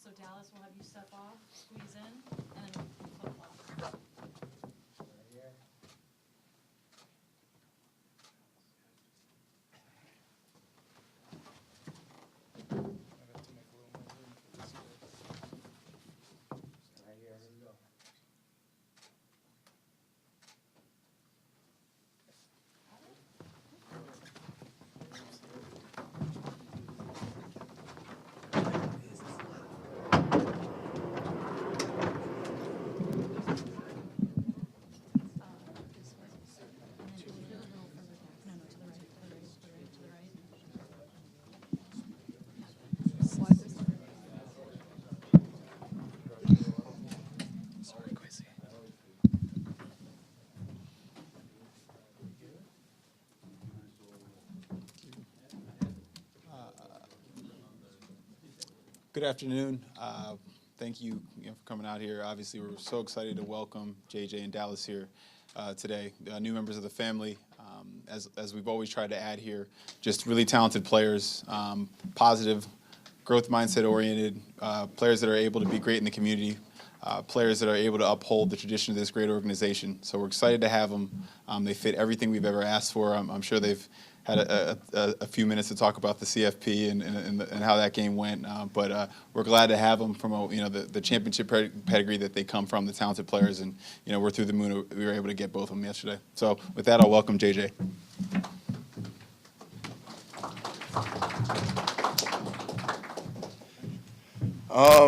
So Dallas will have you step off, squeeze in, and then flip flop. Good afternoon. Thank you, for coming out here. Obviously, we're so excited to welcome JJ and Dallas here today, new members of the family. As we've always tried to add here, just really talented players, positive, growth mindset oriented, players that are able to be great in the community, players that are able to uphold the tradition of this great organization. So we're excited to have them. They fit everything we've ever asked for. I'm sure they've had a few minutes to talk about the CFP and how that game went. But we're glad to have them from the championship pedigree that they come from, the talented players, and we're through the moon. We were able to get both of them yesterday. So with that, I'll welcome JJ.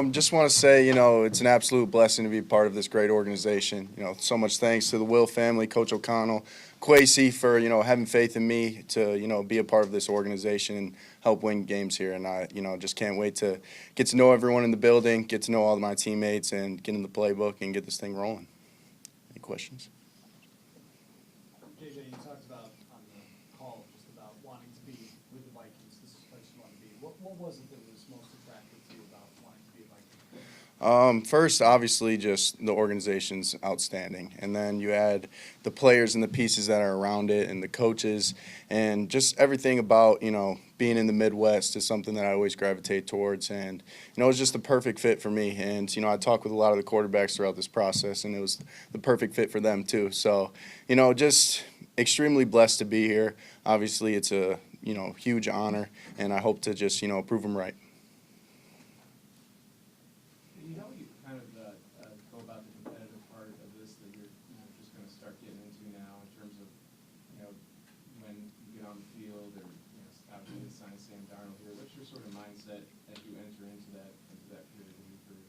Just want to say, it's an absolute blessing to be part of this great organization. So much thanks to the Will family, Coach O'Connell, Kwesi for, having faith in me to, be a part of this organization and help win games here. And I, just can't wait to get to know everyone in the building, get to know all of my teammates, and get in the playbook and get this thing rolling. Any questions? JJ, you talked about on the call just about wanting to be with the Vikings. This is the place you want to be. What was it that was most attractive to you about wanting to be a Viking? First, obviously, just the organization's outstanding. And then you add the players and the pieces that are around it and the coaches and just everything about, being in the Midwest is something that I always gravitate towards. And, it was just the perfect fit for me. And, I talked with a lot of the quarterbacks throughout this process, and it was the perfect fit for them, too. So, just extremely blessed to be here. Obviously, it's a, huge honor, and I hope to just, prove them right. How you kind of go about the competitive part of this that you're just going to start getting into now in terms of when you get on the field or obviously the sign Sam Darnold here? What's your sort of mindset as you enter into that period of your career?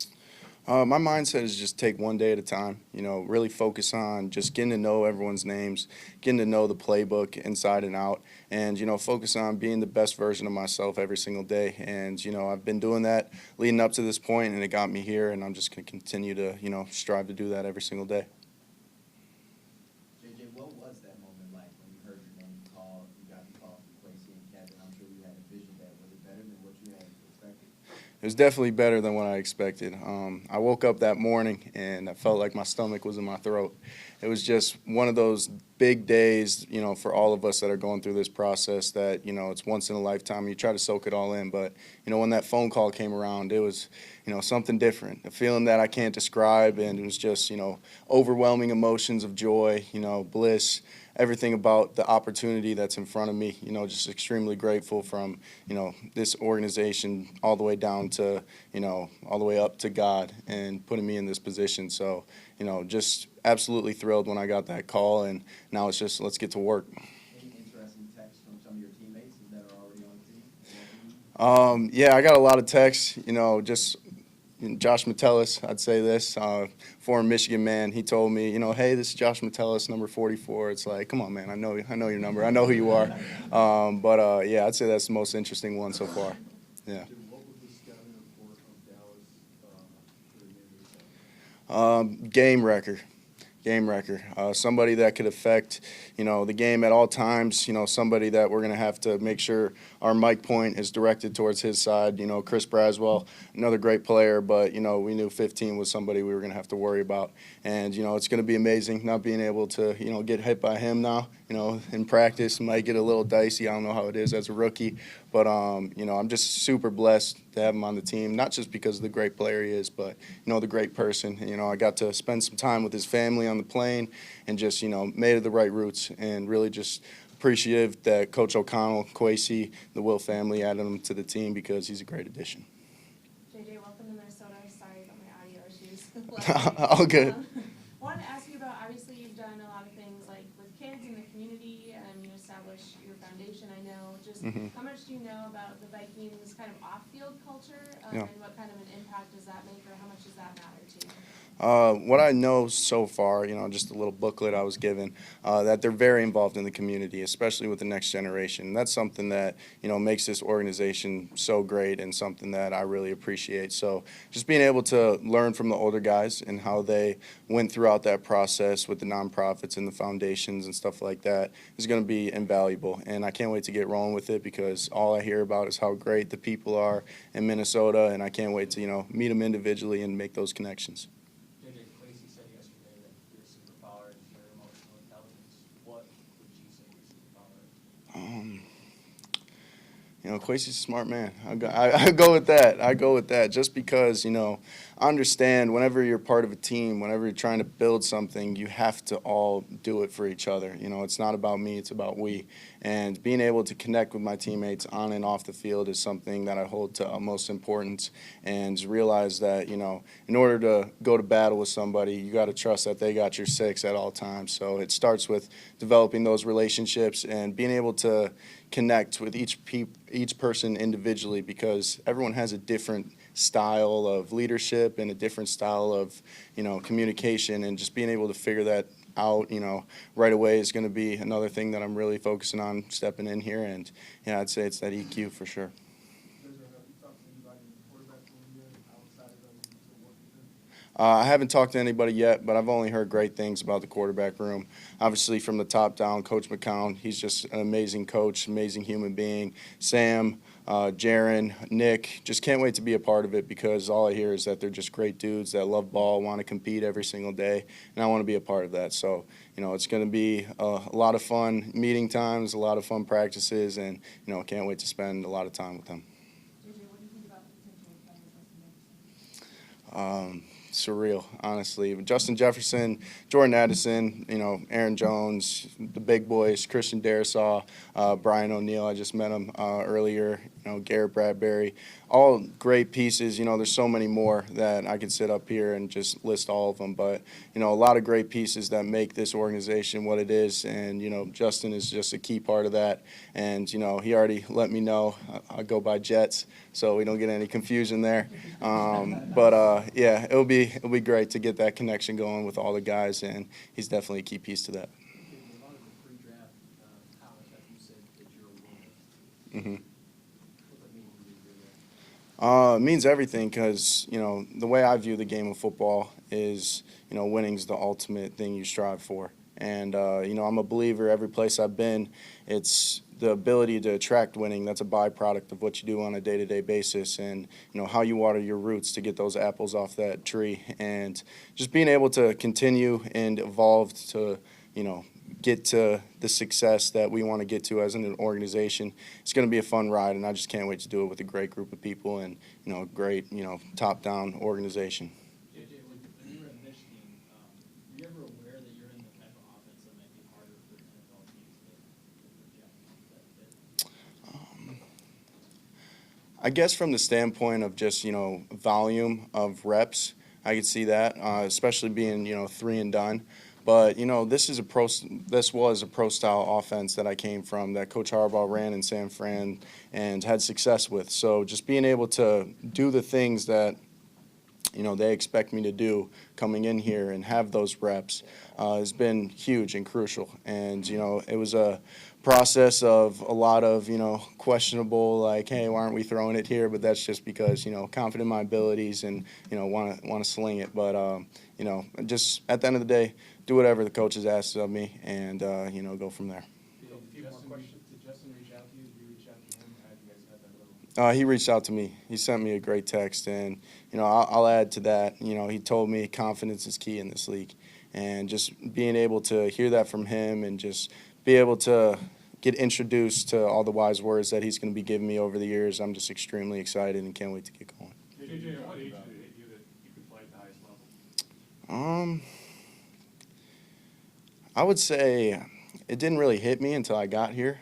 My mindset is just take one day at a time, really focus on just getting to know everyone's names, getting to know the playbook inside and out, and, focus on being the best version of myself every single day. And, I've been doing that leading up to this point, and it got me here, and I'm just going to continue to, strive to do that every single day. JJ, what was that moment like when you heard your name called, you got the call from Kwesi and Kevin? I'm sure you had a vision that was it better than what you had expected? It was definitely better than what I expected. I woke up that morning and I felt like my stomach was in my throat. It was just one of those big days, for all of us that are going through this process that, it's once in a lifetime. You try to soak it all in. But, when that phone call came around, it was, something different, a feeling that I can't describe. And it was just, overwhelming emotions of joy, bliss, everything about the opportunity that's in front of me, just extremely grateful from, this organization all the way down to, all the way up to God and putting me in this position. So, just absolutely thrilled when I got that call, and now it's just let's get to work. Any interesting texts from some of your teammates that are already on the team? Yeah, I got a lot of texts, just Josh Metellus, I'd say this, former Michigan man. He told me, hey, this is Josh Metellus, number 44. It's like, come on, man, I know your number. I know who you are. But yeah, I'd say that's the most interesting one so far. Yeah. What was the scouting report of Dallas for the Game record. Game wrecker, somebody that could affect, the game at all times. Somebody that we're going to have to make sure our mic point is directed towards his side. Chris Braswell, another great player, but, we knew 15 was somebody we were going to have to worry about. And, it's going to be amazing not being able to, get hit by him now. In practice, might get a little dicey. I don't know how it is as a rookie. But, I'm just super blessed to have him on the team, not just because of the great player he is, but, the great person. I got to spend some time with his family on the plane and just, made it the right roots, and really just appreciative that Coach O'Connell, Kwesi, the Will family added him to the team because he's a great addition. JJ, welcome to Minnesota. Sorry about my audio issues. All good. Wanted to ask you about, obviously you've done a lot of things like with kids in the community, and you established your foundation, I know. Just how much do you know about the Vikings kind of off-field culture, and what kind of an impact does that make, or how much does that matter to you? What I know so far, just a little booklet I was given, that they're very involved in the community, especially with the next generation. That's something that, makes this organization so great and something that I really appreciate. So just being able to learn from the older guys and how they went throughout that process with the nonprofits and the foundations and stuff like that is going to be invaluable. And I can't wait to get rolling with it because all I hear about is how great the people are in Minnesota, and I can't wait to, meet them individually and make those connections. Kwesi said yesterday that your superpower is your emotional intelligence. What would you say your superpower is? Kwesi's a smart man. I go with that. I go with that just because, I understand whenever you're part of a team, whenever you're trying to build something, you have to all do it for each other. It's not about me, it's about we. And being able to connect with my teammates on and off the field is something that I hold to utmost importance, and realize that, in order to go to battle with somebody, you got to trust that they got your six at all times. So it starts with developing those relationships and being able to connect with each person individually, because everyone has a different style of leadership and a different style of communication, and just being able to figure that out right away is going to be another thing that I'm really focusing on stepping in here. And I'd say it's that EQ for sure. I haven't talked to anybody yet, but I've only heard great things about the quarterback room. Obviously, from the top down, Coach McCown, he's just an amazing coach, amazing human being. Sam, Jaron, Nick, just can't wait to be a part of it, because all I hear is that they're just great dudes that love ball, want to compete every single day, and I want to be a part of that. So, it's going to be a lot of fun meeting times, a lot of fun practices, and, can't wait to spend a lot of time with them. JJ, what do you think about the potential of playing with Justin? Surreal, honestly. Justin Jefferson, Jordan Addison, Aaron Jones, the big boys, Christian Darisaw, Brian O'Neill, I just met him earlier, Garrett Bradbury, all great pieces. There's so many more that I could sit up here and just list all of them, but, a lot of great pieces that make this organization what it is, and, Justin is just a key part of that, and, he already let me know I go by Jets, so we don't get any confusion there, but, yeah, it'll be great to get that connection going with all the guys, and he's definitely a key piece to that. A lot of the pre-draft comments that you said that you're a winner. What that mean to you? It means everything, because, the way I view the game of football is, winning's the ultimate thing you strive for. And, I'm a believer every place I've been, it's the ability to attract winning. That's a byproduct of what you do on a day-to-day basis, and, how you water your roots to get those apples off that tree. And just being able to continue and evolve to, get to the success that we want to get to as an organization. It's going to be a fun ride, and I just can't wait to do it with a great group of people and, a great, top-down organization. JJ, when you were at Michigan, were you ever aware that you're in the type of offense that might be harder for NFL teams to project? I guess from the standpoint of just, volume of reps, I could see that, especially being, 3 and done. But, this was a pro-style offense that I came from, that Coach Harbaugh ran in San Fran and had success with. So just being able to do the things that, they expect me to do coming in here and have those reps has been huge and crucial. And, it was a process of a lot of, questionable, like, hey, why aren't we throwing it here? But that's just because, confident in my abilities and, want to sling it. But, just at the end of the day, do whatever the coaches ask of me and, go from there. Did Justin reach out to you? Did you reach out to him? How did you guys have that little? He reached out to me. He sent me a great text, and I'll add to that. He told me confidence is key in this league, and just being able to hear that from him, and just be able to get introduced to all the wise words that he's going to be giving me over the years. I'm just extremely excited and can't wait to get going. JJ, what age did it hit you that you could play at the highest level? I would say it didn't really hit me until I got here.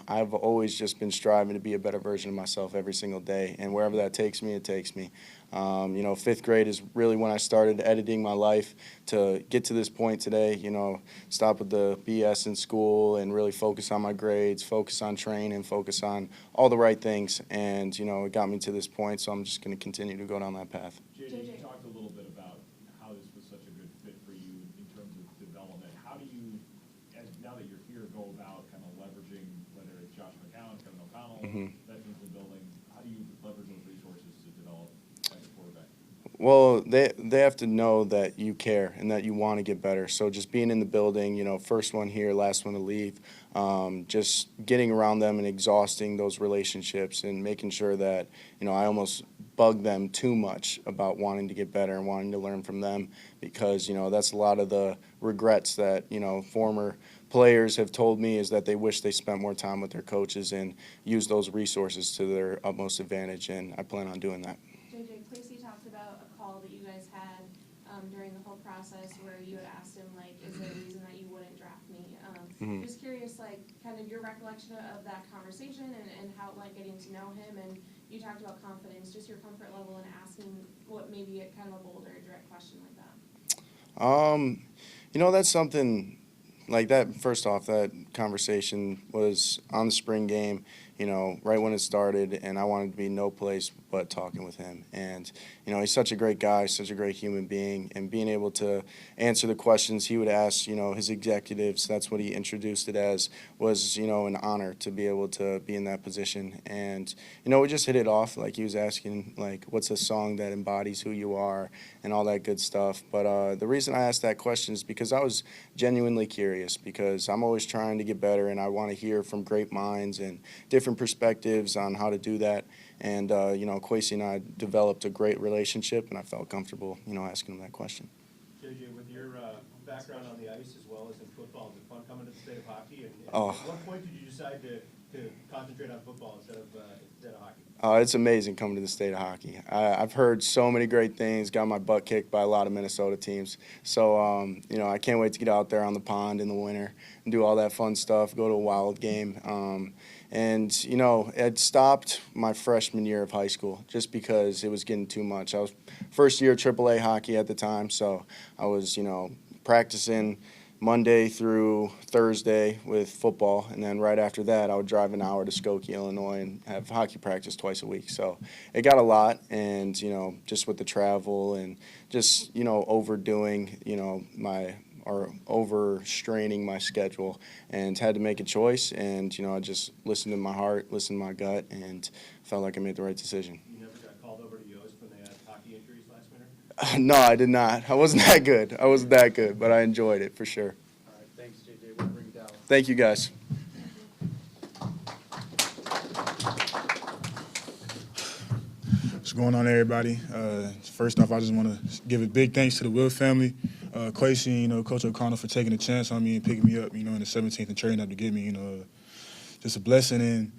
I've always just been striving to be a better version of myself every single day, and wherever that takes me, it takes me. 5th grade is really when I started editing my life to get to this point today, stop with the BS in school and really focus on my grades, focus on training, focus on all the right things, and, it got me to this point, so I'm just going to continue to go down that path. JJ, you talked a little bit about how this was such a good fit for you in terms of development. How do you, now that you're here, go about kind of leveraging, whether it's Josh McCown, Kevin O'Connell, veterans in the building, how do you leverage those resources to develop as a quarterback? Well, they have to know that you care and that you want to get better. So just being in the building, first one here, last one to leave, just getting around them and exhausting those relationships and making sure that, I almost bug them too much about wanting to get better and wanting to learn from them, because, that's a lot of the regrets that, former players have told me, is that they wish they spent more time with their coaches and used those resources to their utmost advantage, and I plan on doing that. JJ, Quasey talked about a call that you guys had during the whole process where you had asked him, like, is there a reason that you wouldn't draft me? Just curious, like, kind of your recollection of that conversation and how it went getting to know him. And you talked about confidence, just your comfort level in asking what maybe a kind of a bolder, direct question like that. That's something like that. First off, that conversation was on the spring game, right when it started, and I wanted to be no place but talking with him. And, he's such a great guy, such a great human being, and being able to answer the questions he would ask, his executives, that's what he introduced it as, was, an honor to be able to be in that position. And, we just hit it off, like he was asking, like, what's a song that embodies who you are and all that good stuff. But the reason I asked that question is because I was genuinely curious, because I'm always trying to get better, and I want to hear from great minds and different perspectives on how to do that. And, Quasey and I developed a great relationship, and I felt comfortable, asking him that question. JJ, with your background on the ice as well as in football, is it fun coming to the state of hockey? And Oh. At what point did you decide to concentrate on football instead of hockey? It's amazing coming to the state of hockey. I've heard so many great things, got my butt kicked by a lot of Minnesota teams. So, I can't wait to get out there on the pond in the winter and do all that fun stuff, go to a Wild game. It stopped my freshman year of high school just because it was getting too much. I was first year AAA hockey at the time, so I was, practicing Monday through Thursday with football, and then right after that I would drive an hour to Skokie, Illinois, and have hockey practice twice a week. So it got a lot, and just with the travel and just overdoing overstraining my schedule, and had to make a choice, and I just listened to my heart, listened to my gut, and felt like I made the right decision. You never got called over to Yost when they had hockey injuries last winter? No, I did not. I wasn't that good, but I enjoyed it for sure. All right, thanks, JJ. We'll bring it down. Thank you, guys. What's going on, everybody? First off, I just want to give a big thanks to the Will family, Quasey, Coach O'Connell, for taking a chance on me and picking me up, in the 17th and trading up to get me, just a blessing and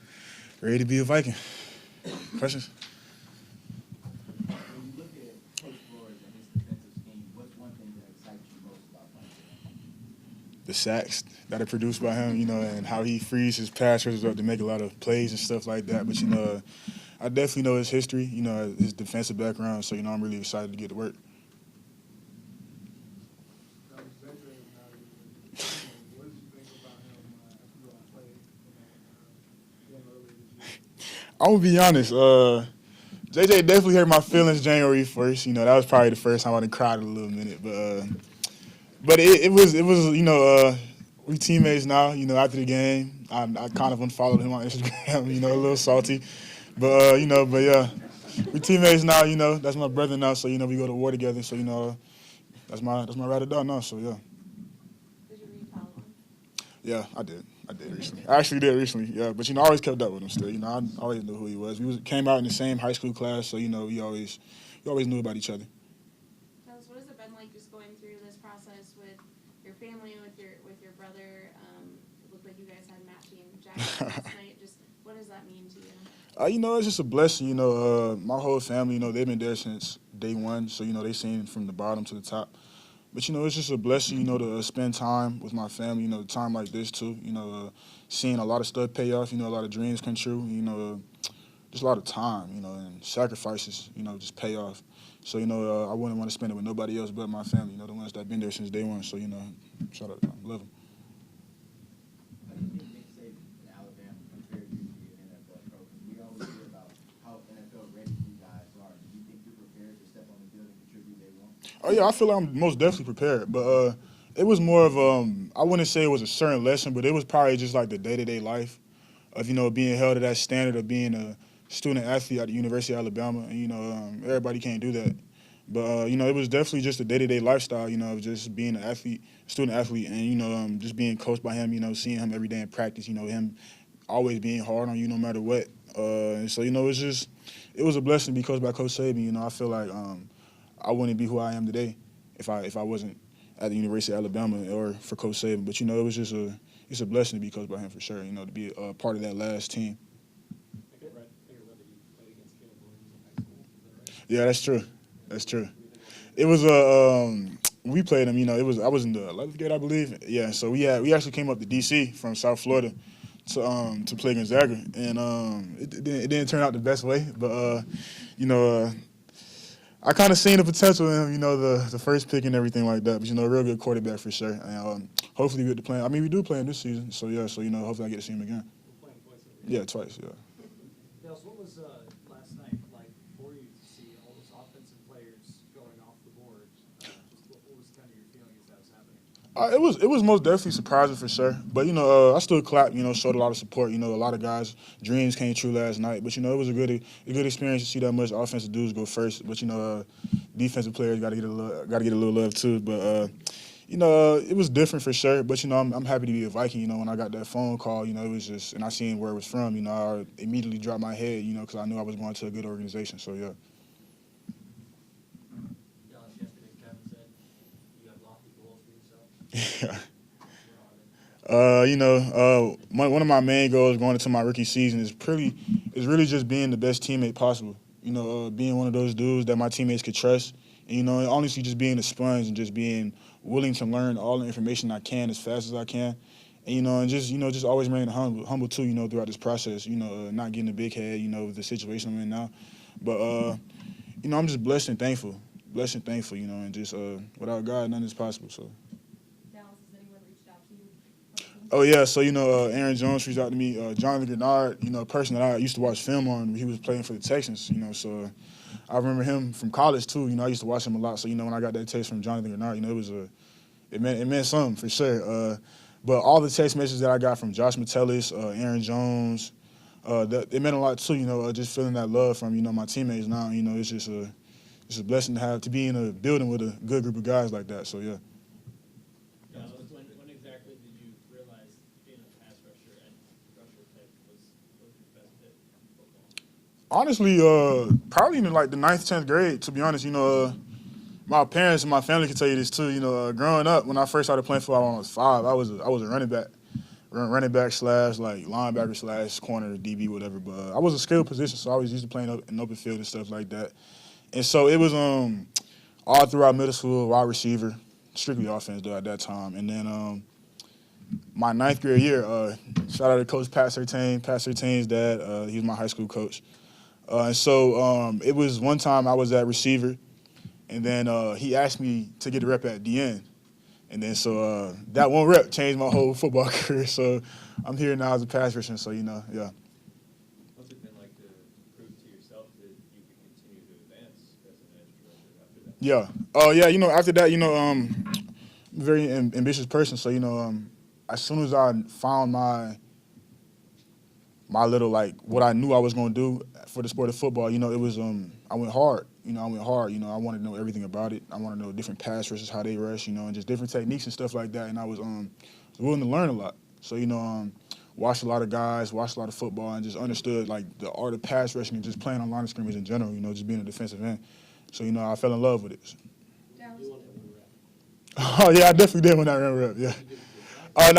ready to be a Viking. Questions? When you look at Coach Flores and his defensive scheme, what's one thing that excites you most about playing? The sacks that are produced by him, and how he frees his pass rushers up to make a lot of plays and stuff like that. But, I definitely know his history, his defensive background, so, I'm really excited to get to work. I'm going to be honest. JJ definitely hurt my feelings January 1st. That was probably the first time I done cried in a little minute. But it was we teammates now. After the game, I kind of unfollowed him on Instagram. A little salty. But yeah, we teammates now. That's my brother now. So we go to war together. So that's my ride or die now. So yeah. Yeah, I did. I did recently. I actually did recently. Yeah, but I always kept up with him still. I always knew who he was. Came out in the same high school class, so we always knew about each other. Dallas, what has it been like just going through this process with your family, with your brother? It looked like you guys had matching jackets last night. Just what does that mean to you? It's just a blessing. My whole family, they've been there since day one, so they seen from the bottom to the top. But it's just a blessing, to spend time with my family. Time like this too. Seeing a lot of stuff pay off. A lot of dreams come true. Just a lot of time. And sacrifices. Just pay off. So I wouldn't want to spend it with nobody else but my family. The ones that been there since day one. So shout out to them. Love them. How do you think Nick Saban in Alabama compared you to your NFL pro? Because we always hear about how NFL ready you guys are. Do you think you're prepared to step on the field and contribute day one? Oh yeah, I feel like I'm most definitely prepared. But it was more of I wouldn't say it was a certain lesson, but it was probably just like the day-to-day life of being held to that standard of being a student athlete at the University of Alabama. And everybody can't do that. But it was definitely just a day-to-day lifestyle. Of just being an athlete, student athlete, and just being coached by him. Seeing him every day in practice. Him always being hard on you no matter what. And so it was a blessing to be coached by Coach Saban. I feel like I wouldn't be who I am today if I wasn't at the University of Alabama or for Coach Saban. But it was just it's a blessing to be coached by him for sure. To be a part of that last team. Yeah, that's true. That's true. It was we played him. I was in the 11th grade, I believe. Yeah, so we actually came up to DC from South Florida to play Gonzaga, and it didn't turn out the best way, but I kind of seen the potential in him, the first pick and everything like that. But a real good quarterback for sure. And hopefully we get to play. I mean, we do play him this season, so yeah. So hopefully I get to see him again. We're playing twice. Yeah, twice. Yeah. Dallas, what was last night like for you to see all those offensive players going off the board? Just what was kind of your feeling as that was happening? It was most definitely surprising for sure. But I still clapped. Showed a lot of support. A lot of guys' dreams came true last night. But it was a good experience to see that much offensive dudes go first. But defensive players got to get a little love too. But it was different for sure. But I'm happy to be a Viking. When I got that phone call, it was just, and I seen where it was from. I immediately dropped my head. Because I knew I was going to a good organization. So yeah. Dallas, yesterday Kevin said you have lofty goals for yourself. One of my main goals going into my rookie season is really just being the best teammate possible. Being one of those dudes that my teammates could trust. And, honestly, just being a sponge and just being willing to learn all the information I can as fast as I can. And, just always remaining humble too, throughout this process, not getting a big head, with the situation I'm in now. But, I'm just blessed and thankful, and just without God, nothing is possible, so. Dallas, has anyone reached out to you? Oh, yeah, so, Aaron Jones reached out to me. Jonathan Grenard, a person that I used to watch film on, he was playing for the Texans, so I remember him from college, too. I used to watch him a lot, so, when I got that text from Jonathan Grenard, it meant something for sure. But all the text messages that I got from Josh Metellus, Aaron Jones, it meant a lot, too, just feeling that love from, my teammates now. It's just a blessing to be in a building with a good group of guys like that, so, yeah. When exactly did you realize being a pass rusher and rusher type was your best fit in football? Honestly, probably in the 9th, 10th grade, to be honest. My parents and my family can tell you this too. Growing up, when I first started playing football when I was 5, I was a running back slash linebacker slash corner, DB, whatever. But I was a skilled position, so I was used to playing in open field and stuff like that. And so it was all throughout middle school, wide receiver, strictly offense though at that time. And then my 9th grade year, shout out to Coach Pat Surtain. Pat Surtain's dad, he was my high school coach. And so it was one time I was at receiver, and then he asked me to get a rep at the end. And then so that one rep changed my whole football career. So I'm here now as a pass rusher, so, yeah. What's it been like to prove to yourself that you can continue to advance as an edge rusher after that? Yeah. Oh, yeah, after that, I'm a very ambitious person. So, as soon as I found my little, what I knew I was going to do for the sport of football, it was, I went hard. I wanted to know everything about it. I wanted to know different pass rushes, how they rush, and just different techniques and stuff like that. And I was willing to learn a lot. So, watched a lot of guys, watched a lot of football, and just understood, like, the art of pass rushing and just playing on line of scrimmage in general, just being a defensive end. So, I fell in love with it. Dallas? Oh, yeah, I definitely did when I ran rep, yeah. No,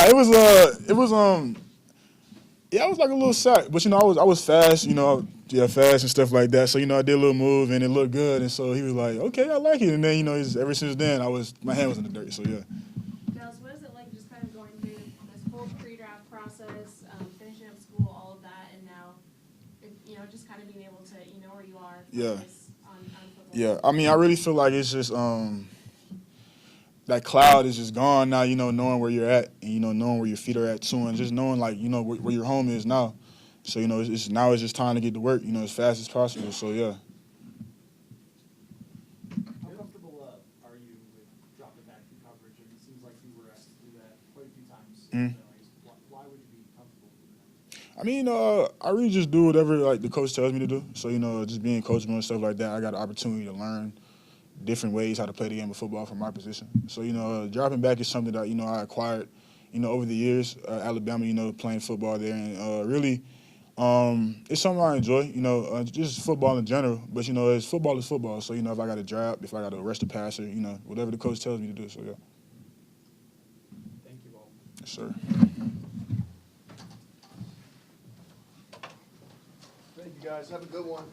yeah, I was like a little sack, but, I was fast, fast and stuff like that. So, I did a little move, and it looked good, and so he was like, okay, I like it. And then, ever since then, my hand was in the dirt, so, yeah. Dallas, what is it like just kind of going through this whole pre-draft process, finishing up school, all of that, and now, just kind of being able to, where you are, Yeah. focus on football? Yeah, I really feel like it's just that cloud is just gone now, knowing where you're at and, knowing where your feet are at too, and just knowing, like, where your home is now. So, it's just time to get to work, as fast as possible. So, yeah. How comfortable are you with dropping back in coverage? And it seems like you were asked to do that quite a few times. Mhm. Why would you be comfortable doing that? I really just do whatever, like, the coach tells me to do. So, just being coachable and stuff like that, I got an opportunity to learn different ways how to play the game of football from my position. So, dropping back is something that, I acquired, over the years, Alabama, playing football there. And really, it's something I enjoy, just football in general. But, football is football. So, if I got to drop, if I got to rush the passer, whatever the coach tells me to do. So, yeah. Thank you all. Yes, sir. Thank you, guys. Have a good one.